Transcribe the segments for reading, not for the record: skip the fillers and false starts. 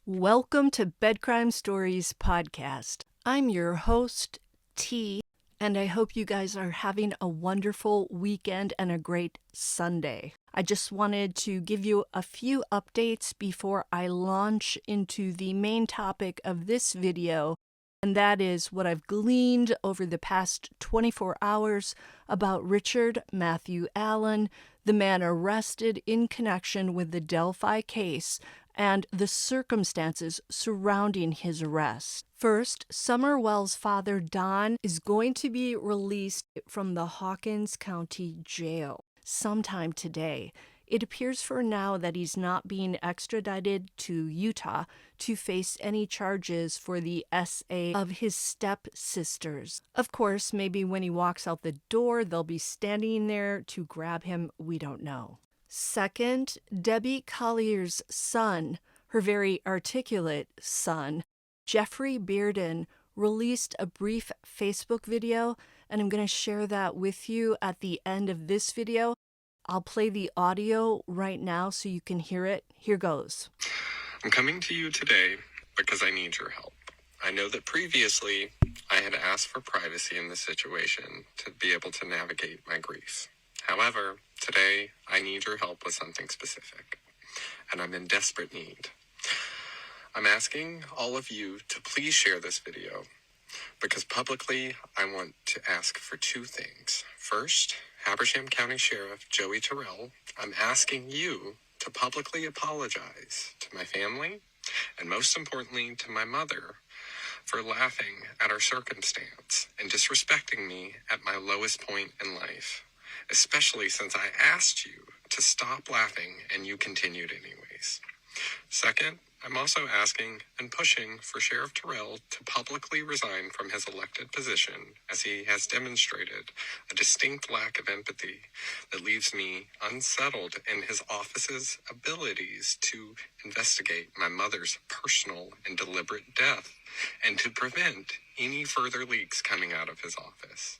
Welcome to Bedcrime Stories Podcast. I'm your host, T, and I hope you guys are having a wonderful weekend and a great Sunday. I just wanted to give you a few updates before I launch into the main topic of this video, and that is what I've gleaned over the past 24 hours about Richard Matthew Allen, the man arrested in connection with the Delphi case and the circumstances surrounding his arrest. First, Summerwell's father, Don, is going to be released from the Hawkins County Jail sometime today. It appears for now that he's not being extradited to Utah to face any charges for the SA of his stepsisters. Of course, maybe when he walks out the door, they'll be standing there to grab him. We don't know. Second, Debbie Collier's son, her very articulate son, Jeffrey Bearden, released a brief Facebook video, and I'm going to share that with you at the end of this video. I'll play the audio right now so you can hear it. Here goes. I'm coming to you today because I need your help. I know that previously I had asked for privacy in this situation to be able to navigate my grief. However, today I need your help with something specific, and I'm in desperate need. I'm asking all of you to please share this video because publicly I want to ask for two things. First, Habersham County Sheriff Joey Terrell, I'm asking you to publicly apologize to my family and most importantly to my mother for laughing at our circumstance and disrespecting me at my lowest point in life, especially since I asked you to stop laughing and you continued anyways. Second, I'm also asking and pushing for Sheriff Terrell to publicly resign from his elected position as he has demonstrated a distinct lack of empathy that leaves me unsettled in his office's abilities to investigate my mother's personal and deliberate death and to prevent any further leaks coming out of his office.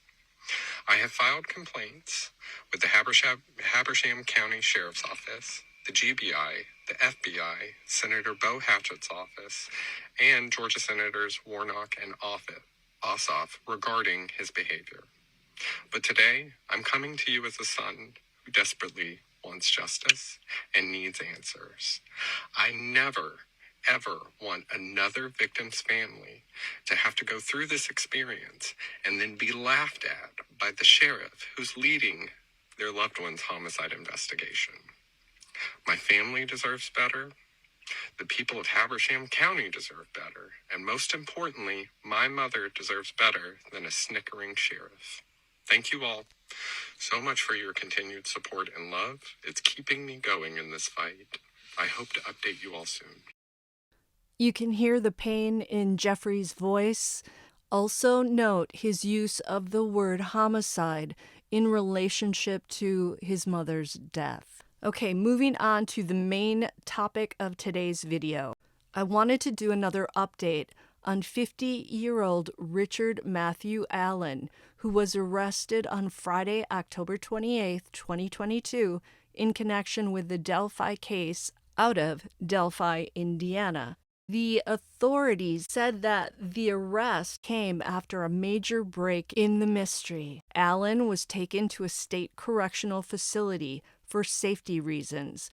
I have filed complaints with the Habersham County Sheriff's Office, the GBI, the FBI, Senator Bo Hatchett's office, and Georgia Senators Warnock and Ossoff regarding his behavior. But today, I'm coming to you as a son who desperately wants justice and needs answers. I never, ever want another victim's family to have to go through this experience and then be laughed at by the sheriff who's leading their loved one's homicide investigation. My family deserves better. The people of Habersham County deserve better. And most importantly, my mother deserves better than a snickering sheriff. Thank you all so much for your continued support and love. It's keeping me going in this fight. I hope to update you all soon. You can hear the pain in Jeffrey's voice. Also note his use of the word homicide in relationship to his mother's death. Okay, moving on to the main topic of today's video. I wanted to do another update on 50-year-old Richard Matthew Allen, who was arrested on Friday, October 28th, 2022, in connection with the Delphi case out of Delphi, Indiana. The authorities said that the arrest came after a major break in the mystery. Allen was taken to a state correctional facility for safety reasons.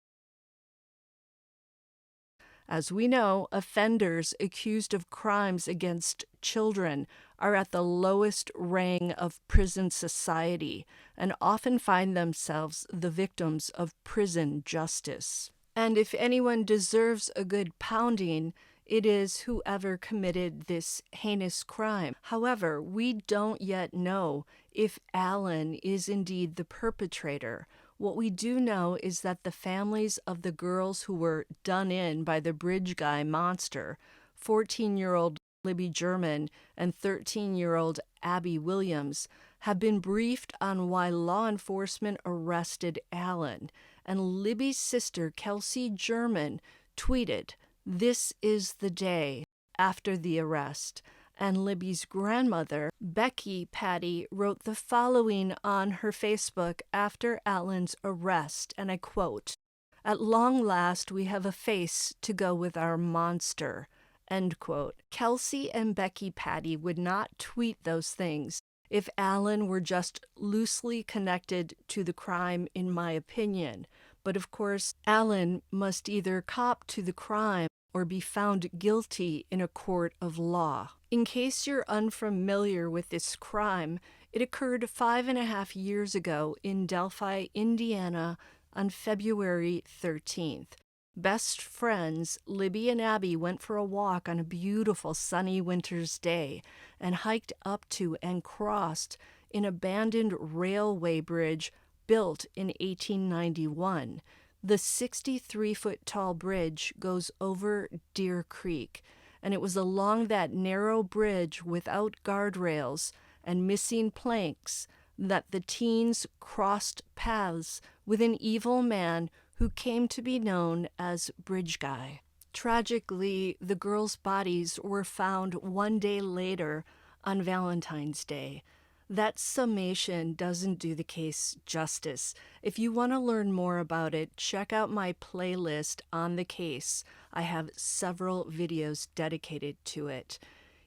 As we know, offenders accused of crimes against children are at the lowest rung of prison society and often find themselves the victims of prison justice. And if anyone deserves a good pounding, it is whoever committed this heinous crime. However, we don't yet know if Allen is indeed the perpetrator. What we do know is that the families of the girls who were done in by the bridge guy monster, 14-year-old Libby German and 13-year-old Abby Williams, have been briefed on why law enforcement arrested Allen. And Libby's sister, Kelsey German, tweeted, "This is the day," after the arrest. And Libby's grandmother, Becky Patty, wrote the following on her Facebook after Allen's arrest, and I quote, At long last, we have a face to go with our monster. End quote. Kelsey and Becky Patty would not tweet those things if Alan were just loosely connected to the crime, in my opinion. But of course, Alan must either cop to the crime or be found guilty in a court of law. In case you're unfamiliar with this crime, it occurred 5.5 years ago in Delphi, Indiana, on February 13th. Best friends Libby and Abby went for a walk on a beautiful sunny winter's day and hiked up to and crossed an abandoned railway bridge built in 1891. The 63-foot-tall bridge goes over Deer Creek, and it was along that narrow bridge without guardrails and missing planks that the teens crossed paths with an evil man who came to be known as Bridge Guy. Tragically, the girls' bodies were found one day later on Valentine's Day. That summation doesn't do the case justice. If you want to learn more about it, check out my playlist on the case. I have several videos dedicated to it.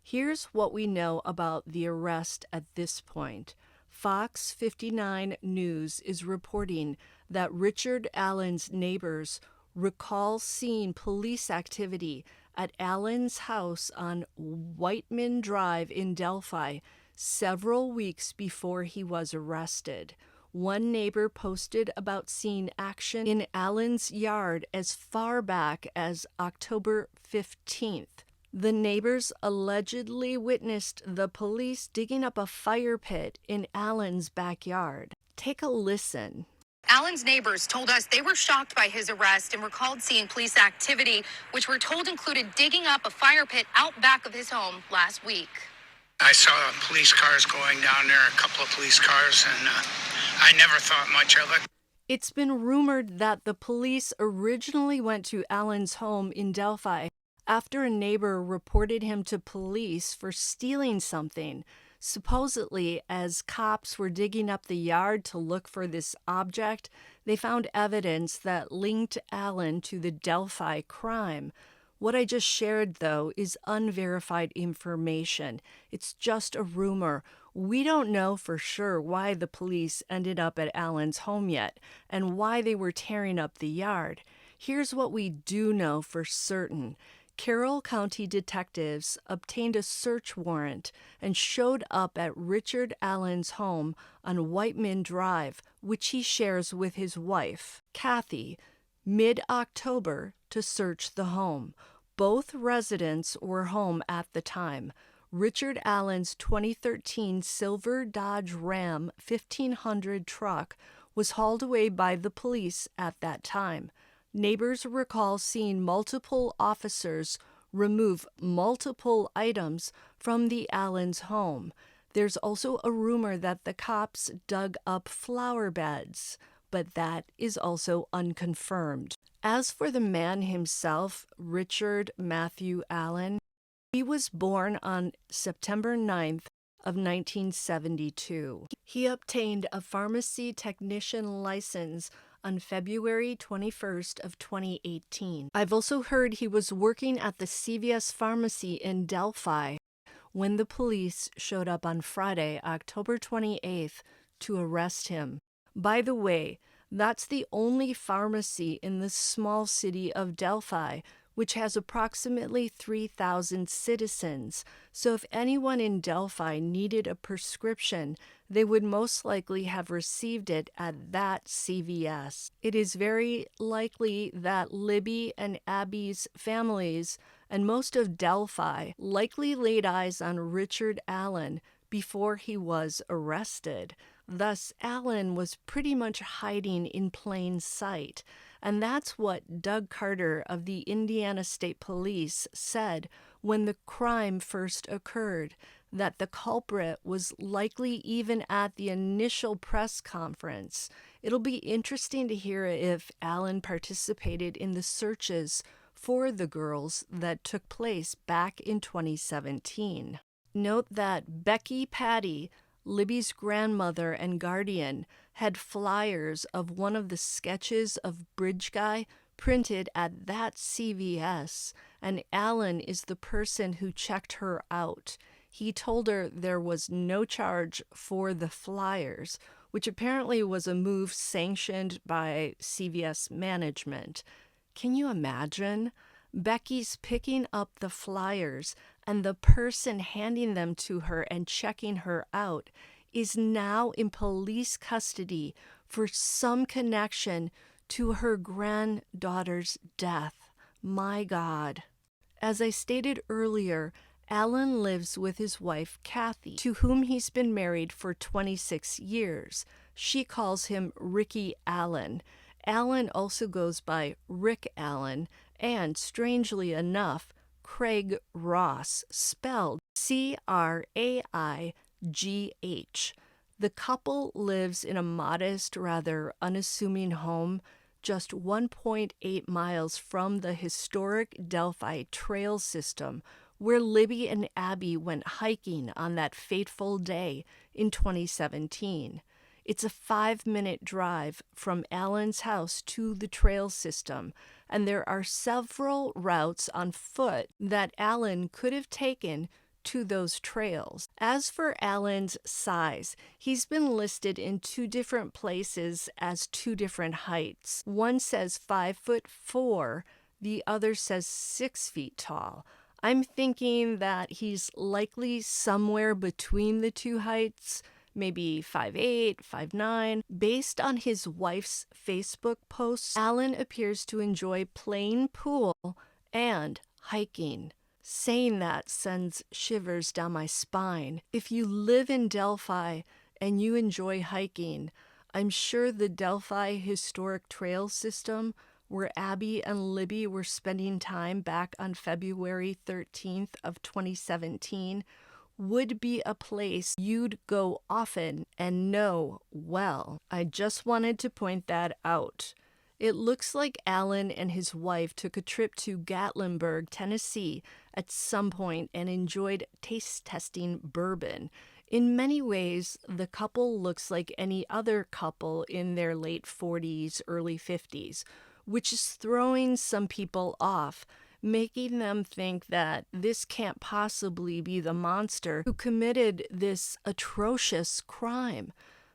Here's what we know about the arrest at this point. Fox 59 News is reporting that Richard Allen's neighbors recall seeing police activity at Allen's house on Whiteman Drive in Delphi several weeks before he was arrested. One neighbor posted about seeing action in Allen's yard as far back as October 15th. The neighbors allegedly witnessed the police digging up a fire pit in Allen's backyard. Take a listen. Allen's neighbors told us they were shocked by his arrest and recalled seeing police activity, which we're told included digging up a fire pit out back of his home last week. I saw police cars going down there, a couple of police cars, and I never thought much of it. It's been rumored that the police originally went to Allen's home in Delphi after a neighbor reported him to police for stealing something. Supposedly, as cops were digging up the yard to look for this object, they found evidence that linked Allen to the Delphi crime. What I just shared, though, is unverified information. It's just a rumor. We don't know for sure why the police ended up at Allen's home yet, and why they were tearing up the yard. Here's what we do know for certain. Carroll County detectives obtained a search warrant and showed up at Richard Allen's home on Whiteman Drive, which he shares with his wife, Kathy, mid-October to search the home. Both residents were home at the time. Richard Allen's 2013 silver Dodge Ram 1500 truck was hauled away by the police at that time. Neighbors recall seeing multiple officers remove multiple items from the Allens' home. There's also a rumor that the cops dug up flower beds, but that is also unconfirmed. As for the man himself, Richard Matthew Allen, he was born on September 9th of 1972. He obtained a pharmacy technician license on February 21st of 2018. I've also heard he was working at the CVS pharmacy in Delphi when the police showed up on Friday, October 28th, to arrest him. By the way, that's the only pharmacy in the small city of Delphi, which has approximately 3,000 citizens. So if anyone in Delphi needed a prescription, they would most likely have received it at that CVS. It is very likely that Libby and Abby's families and most of Delphi likely laid eyes on Richard Allen before he was arrested. Thus, Allen was pretty much hiding in plain sight. And that's what Doug Carter of the Indiana State Police said when the crime first occurred, that the culprit was likely even at the initial press conference. It'll be interesting to hear if Allen participated in the searches for the girls that took place back in 2017. Note that Becky Patty Libby's grandmother and guardian had flyers of one of the sketches of Bridge Guy printed at that CVS, and Alan is the person who checked her out. He told her there was no charge for the flyers, which apparently was a move sanctioned by CVS management. Can you imagine? Becky's picking up the flyers, and the person handing them to her and checking her out is now in police custody for some connection to her granddaughter's death. My God. As I stated earlier, Alan lives with his wife, Kathy, to whom he's been married for 26 years. She calls him Ricky Allen. Alan also goes by Rick Allen and, strangely enough, Craig Ross, spelled Craigh. The couple lives in a modest, rather unassuming home just 1.8 miles from the historic Delphi trail system where Libby and Abby went hiking on that fateful day in 2017. It's a 5-minute drive from Alan's house to the trail system, and there are several routes on foot that Alan could have taken to those trails. As for Alan's size, he's been listed in 2 different places as 2 different heights. One says 5'4", the other says 6 feet tall. I'm thinking that he's likely somewhere between the 2 heights, maybe 5'8", 5'9". Based on his wife's Facebook posts, Alan appears to enjoy playing pool and hiking. Saying that sends shivers down my spine. If you live in Delphi and you enjoy hiking, I'm sure the Delphi Historic Trail System, where Abby and Libby were spending time back on February 13th of 2017, would be a place you'd go often and know well. I just wanted to point that out. It looks like Alan and his wife took a trip to Gatlinburg, Tennessee at some point and enjoyed taste testing bourbon. In many ways, the couple looks like any other couple in their late 40s, early 50s, which is throwing some people off, making them think that this can't possibly be the monster who committed this atrocious crime.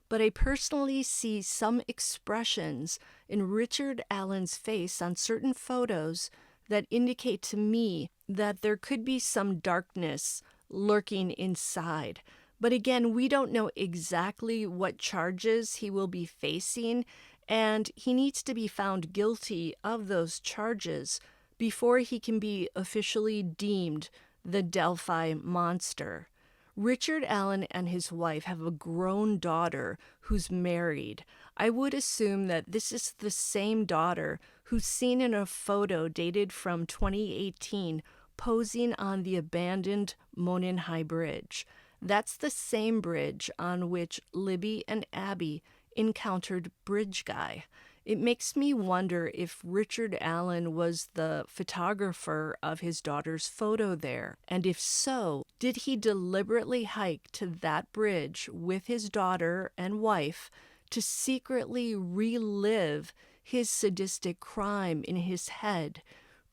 But I personally see some expressions in Richard Allen's face on certain photos that indicate to me that there could be some darkness lurking inside. But again, we don't know exactly what charges he will be facing, and he needs to be found guilty of those charges before he can be officially deemed the Delphi monster. Richard Allen and his wife have a grown daughter who's married. I would assume that this is the same daughter who's seen in a photo dated from 2018 posing on the abandoned Monon High Bridge. That's the same bridge on which Libby and Abby encountered Bridge Guy. It makes me wonder if Richard Allen was the photographer of his daughter's photo there. And if so, did he deliberately hike to that bridge with his daughter and wife to secretly relive his sadistic crime in his head?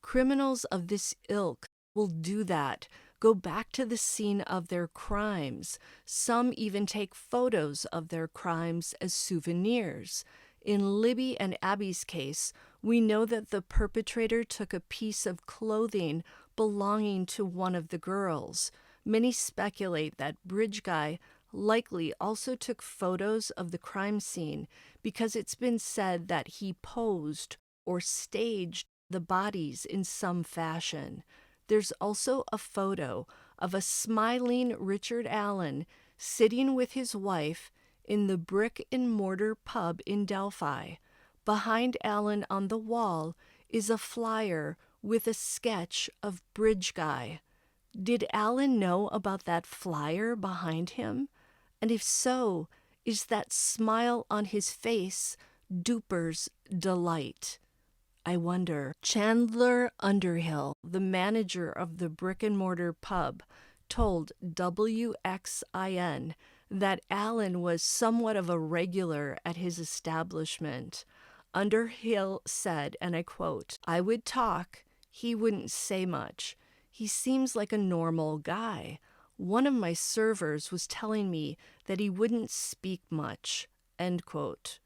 Criminals of this ilk will do that, go back to the scene of their crimes. Some even take photos of their crimes as souvenirs. In Libby and Abby's case, we know that the perpetrator took a piece of clothing belonging to one of the girls. Many speculate that Bridge Guy likely also took photos of the crime scene because it's been said that he posed or staged the bodies in some fashion. There's also a photo of a smiling Richard Allen sitting with his wife in the brick-and-mortar pub in Delphi. Behind Allen on the wall is a flyer with a sketch of Bridge Guy. Did Allen know about that flyer behind him? And if so, is that smile on his face Duper's delight? I wonder. Chandler Underhill, the manager of the brick-and-mortar pub, told WXIN that Allen was somewhat of a regular at his establishment. Underhill said, and I quote, "I would talk, he wouldn't say much. He seems like a normal guy. One of my servers was telling me that he wouldn't speak much," end quote.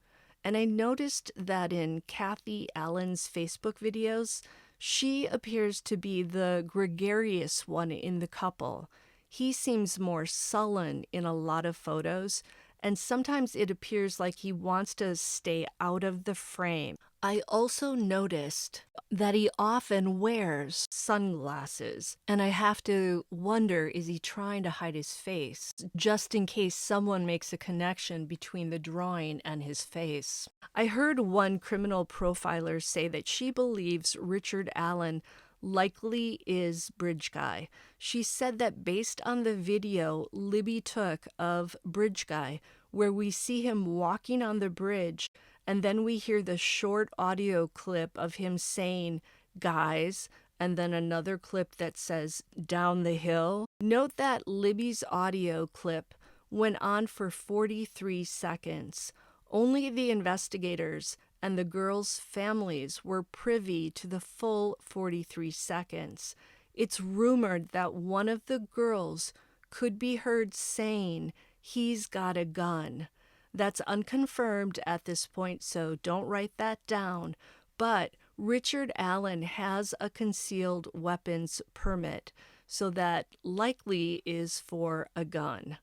And I noticed that in Kathy Allen's Facebook videos, she appears to be the gregarious one in the couple. He seems more sullen in a lot of photos, and sometimes it appears like he wants to stay out of the frame. I also noticed that he often wears sunglasses, and I have to wonder, is he trying to hide his face, just in case someone makes a connection between the drawing and his face? I heard one criminal profiler say that she believes Richard Allen likely is Bridge Guy. She said that based on the video Libby took of Bridge Guy, where we see him walking on the bridge, and then we hear the short audio clip of him saying, "Guys," and then another clip that says, "Down the hill." Note that Libby's audio clip went on for 43 seconds. Only the investigators and the girls' families were privy to the full 43 seconds. It's rumored that one of the girls could be heard saying, "He's got a gun." That's unconfirmed at this point, so don't write that down. But Richard Allen has a concealed weapons permit, so that likely is for a gun.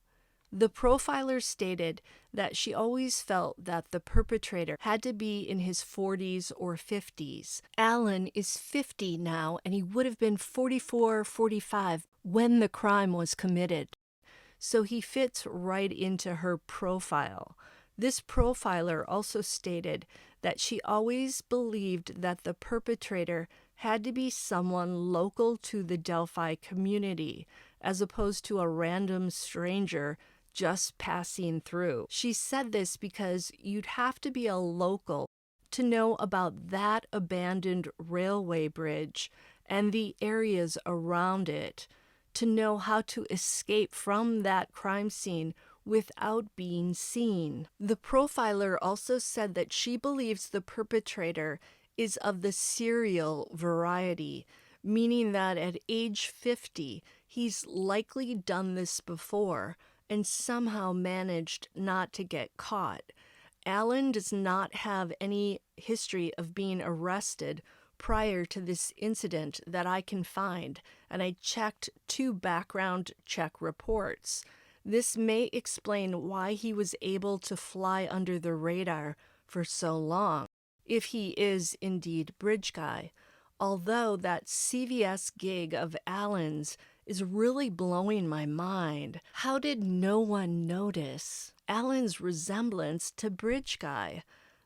The profiler stated that she always felt that the perpetrator had to be in his 40s or 50s. Allen is 50 now, and he would have been 44, 45 when the crime was committed. So he fits right into her profile. This profiler also stated that she always believed that the perpetrator had to be someone local to the Delphi community, as opposed to a random stranger just passing through. She said this because you'd have to be a local to know about that abandoned railway bridge and the areas around it, to know how to escape from that crime scene without being seen. The profiler also said that she believes the perpetrator is of the serial variety, meaning that at age 50, he's likely done this before and somehow managed not to get caught. Allen does not have any history of being arrested prior to this incident that I can find, and I checked 2 background check reports. This may explain why he was able to fly under the radar for so long, if he is indeed Bridge Guy. Although that CVS gig of Allen's is really blowing my mind. How did no one notice Allen's resemblance to Bridge Guy?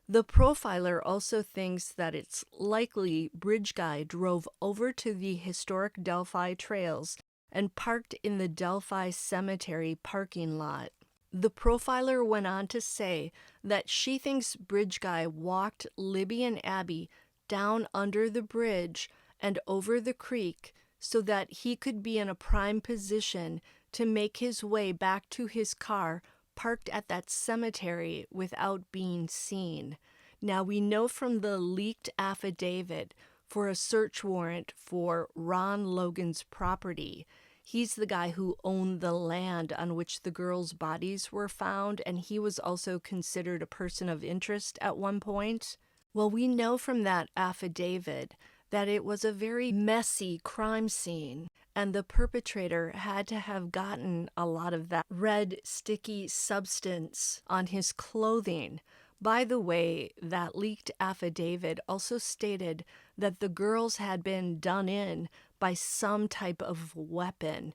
The profiler also thinks that it's likely Bridge Guy drove over to the historic Delphi trails and parked in the Delphi Cemetery parking lot. The profiler went on to say that she thinks Bridge Guy walked Libby and Abby down under the bridge and over the creek so that he could be in a prime position to make his way back to his car parked at that cemetery without being seen. Now, we know from the leaked affidavit for a search warrant for Ron Logan's property. He's the guy who owned the land on which the girls' bodies were found, and he was also considered a person of interest at one point. Well, we know from that affidavit that it was a very messy crime scene, and the perpetrator had to have gotten a lot of that red sticky substance on his clothing. By the way, that leaked affidavit also stated that the girls had been done in by some type of weapon.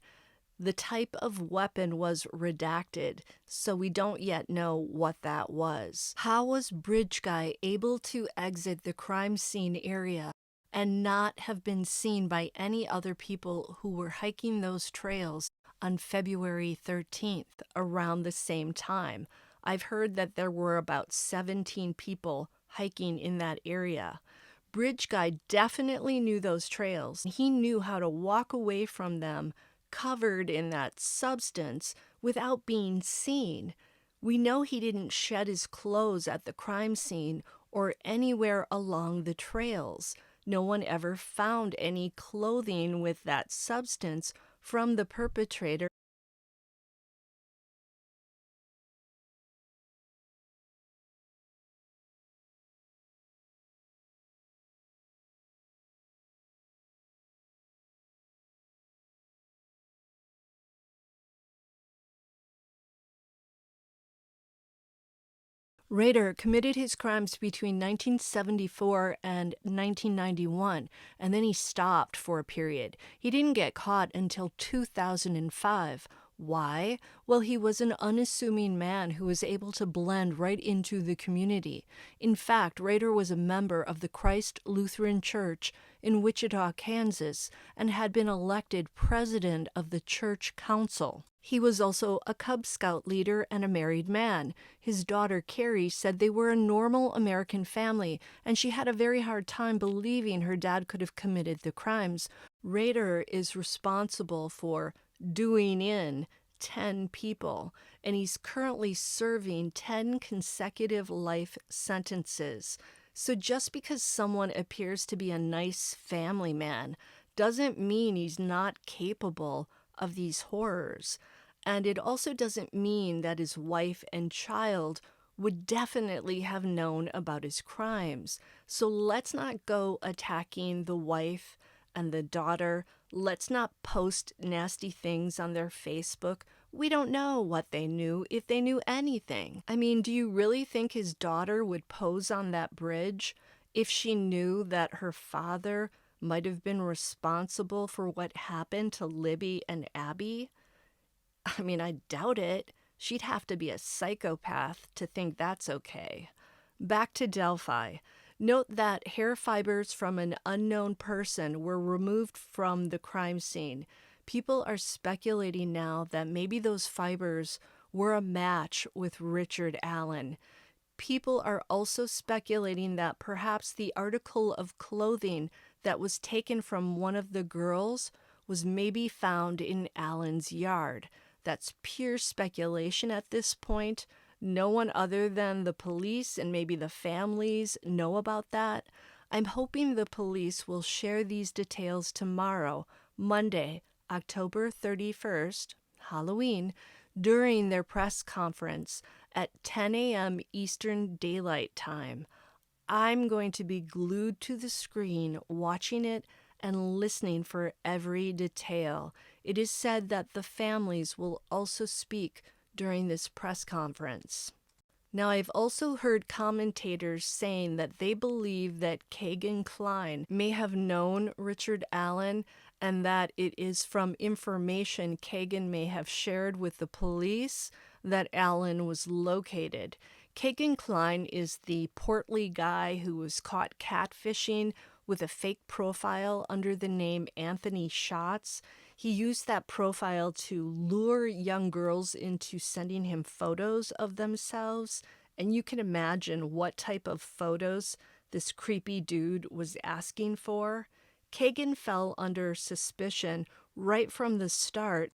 The type of weapon was redacted, so we don't yet know what that was. How was Bridge Guy able to exit the crime scene area and not have been seen by any other people who were hiking those trails on February 13th around the same time? I've heard that there were about 17 people hiking in that area. Bridge Guy definitely knew those trails. He knew how to walk away from them covered in that substance without being seen. We know he didn't shed his clothes at the crime scene or anywhere along the trails. No one ever found any clothing with that substance from the perpetrator. Rader committed his crimes between 1974 and 1991, and then he stopped for a period. He didn't get caught until 2005. Why? Well, he was an unassuming man who was able to blend right into the community. In fact, Rader was a member of the Christ Lutheran Church in Wichita, Kansas, and had been elected president of the church council. He was also a Cub Scout leader and a married man. His daughter, Carrie, said they were a normal American family, and she had a very hard time believing her dad could have committed the crimes. Rader is responsible for doing in 10 people, and he's currently serving 10 consecutive life sentences. So just because someone appears to be a nice family man doesn't mean he's not capable of these horrors. And it also doesn't mean that his wife and child would definitely have known about his crimes. So let's not go attacking the wife and the daughter. Let's not post nasty things on their Facebook. We don't know what they knew, if they knew anything. I mean, do you really think his daughter would pose on that bridge if she knew that her father might have been responsible for what happened to Libby and Abby? I mean, I doubt it. She'd have to be a psychopath to think that's okay. Back to Delphi. Note that hair fibers from an unknown person were removed from the crime scene. People are speculating now that maybe those fibers were a match with Richard Allen. People are also speculating that perhaps the article of clothing that was taken from one of the girls was maybe found in Allen's yard. That's pure speculation at this point. No one other than the police and maybe the families know about that. I'm hoping the police will share these details tomorrow, Monday, October 31st, Halloween, during their press conference at 10 a.m. Eastern Daylight Time. I'm going to be glued to the screen watching it and listening for every detail. It is said that the families will also speak during this press conference. Now, I've also heard commentators saying that they believe that Kagan Klein may have known Richard Allen and that it is from information Kagan may have shared with the police that Allen was located. Kagan Klein is the portly guy who was caught catfishing with a fake profile under the name Anthony Schatz. He used that profile to lure young girls into sending him photos of themselves, and you can imagine what type of photos this creepy dude was asking for. Kagan fell under suspicion right from the start.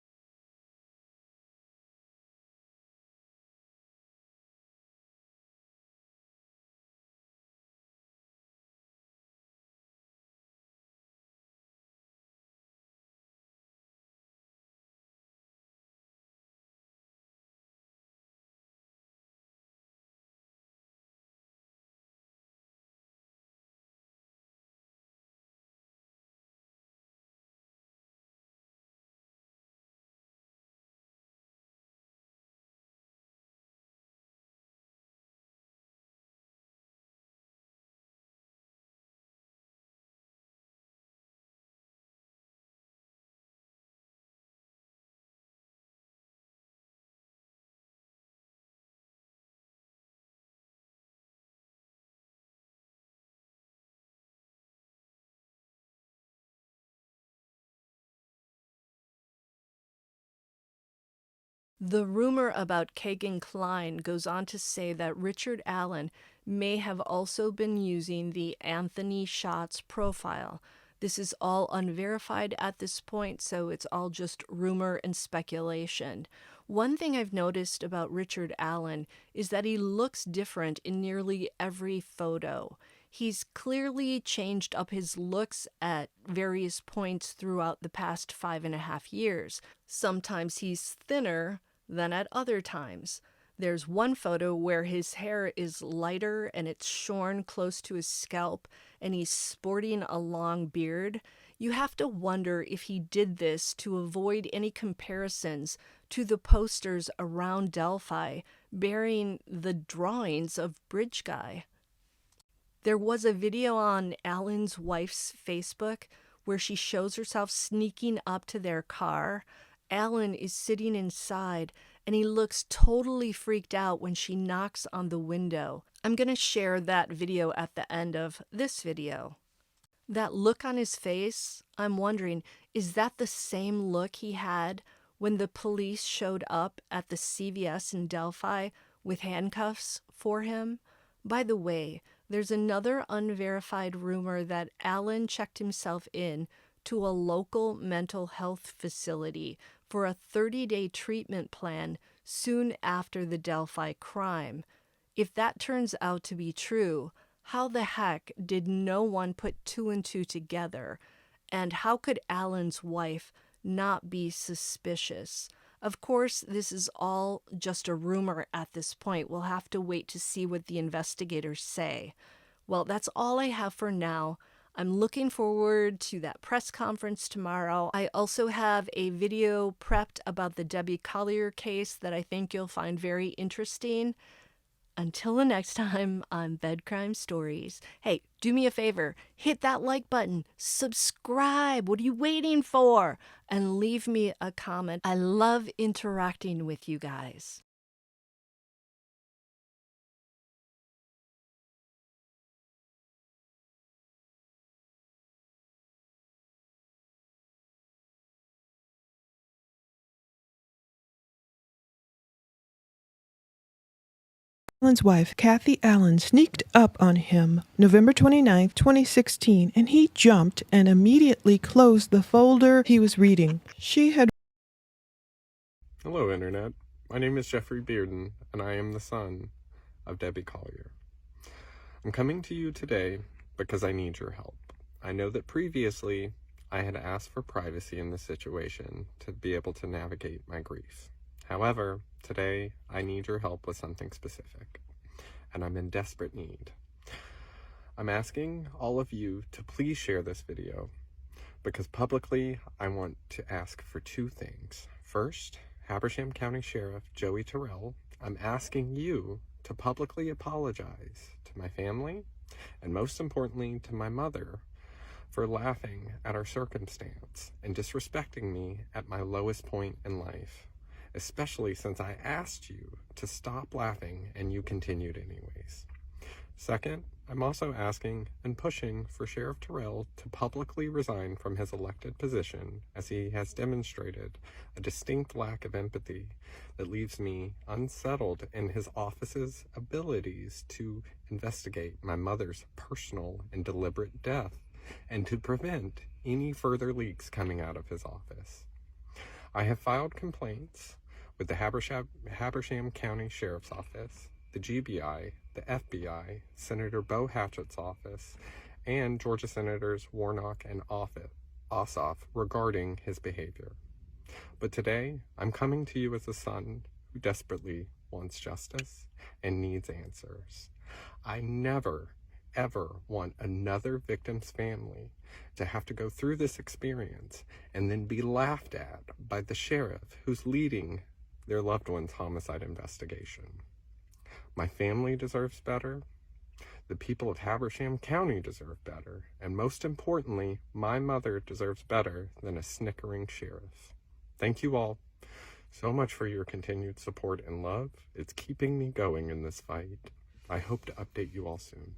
The rumor about Kagan Klein goes on to say that Richard Allen may have also been using the Anthony Schatz profile. This is all unverified at this point, so it's all just rumor and speculation. One thing I've noticed about Richard Allen is that he looks different in nearly every photo. He's clearly changed up his looks at various points throughout the past 5.5 years. Sometimes he's thinner than at other times. There's one photo where his hair is lighter and it's shorn close to his scalp, and he's sporting a long beard. You have to wonder if he did this to avoid any comparisons to the posters around Delphi bearing the drawings of Bridge Guy. There was a video on Alan's wife's Facebook where she shows herself sneaking up to their car. Alan is sitting inside and he looks totally freaked out when she knocks on the window. I'm going to share that video at the end of this video. That look on his face, I'm wondering, is that the same look he had when the police showed up at the CVS in Delphi with handcuffs for him? By the way, there's another unverified rumor that Alan checked himself in to a local mental health facility for a 30-day treatment plan soon after the Delphi crime. If that turns out to be true, how the heck did no one put two and two together? And how could Alan's wife not be suspicious? Of course, this is all just a rumor at this point. We'll have to wait to see what the investigators say. Well, that's all I have for now. I'm looking forward to that press conference tomorrow. I also have a video prepped about the Debbie Collier case that I think you'll find very interesting. Until the next time on Bed Crime Stories. Hey, do me a favor, hit that like button, subscribe, what are you waiting for? And leave me a comment. I love interacting with you guys. Allen's wife, Kathy Allen, sneaked up on him November 29, 2016, and he jumped and immediately closed the folder he was reading. She had... Hello, Internet. My name is Jeffrey Bearden, and I am the son of Debbie Collier. I'm coming to you today because I need your help. I know that previously I had asked for privacy in this situation to be able to navigate my grief. However, today I need your help with something specific, and I'm in desperate need. I'm asking all of you to please share this video because publicly I want to ask for two things. First, Habersham County Sheriff Joey Terrell, I'm asking you to publicly apologize to my family and most importantly to my mother for laughing at our circumstance and disrespecting me at my lowest point in life, especially since I asked you to stop laughing and you continued anyways. Second, I'm also asking and pushing for Sheriff Terrell to publicly resign from his elected position as he has demonstrated a distinct lack of empathy that leaves me unsettled in his office's abilities to investigate my mother's personal and deliberate death and to prevent any further leaks coming out of his office. I have filed complaints with the Habersham County Sheriff's Office, the GBI, the FBI, Senator Bo Hatchett's office, and Georgia Senators Warnock and Ossoff regarding his behavior. But today, I'm coming to you as a son who desperately wants justice and needs answers. I never, ever want another victim's family to have to go through this experience and then be laughed at by the sheriff who's leading their loved one's homicide investigation. My family deserves better. The people of Habersham County deserve better. And most importantly, my mother deserves better than a snickering sheriff. Thank you all so much for your continued support and love. It's keeping me going in this fight. I hope to update you all soon.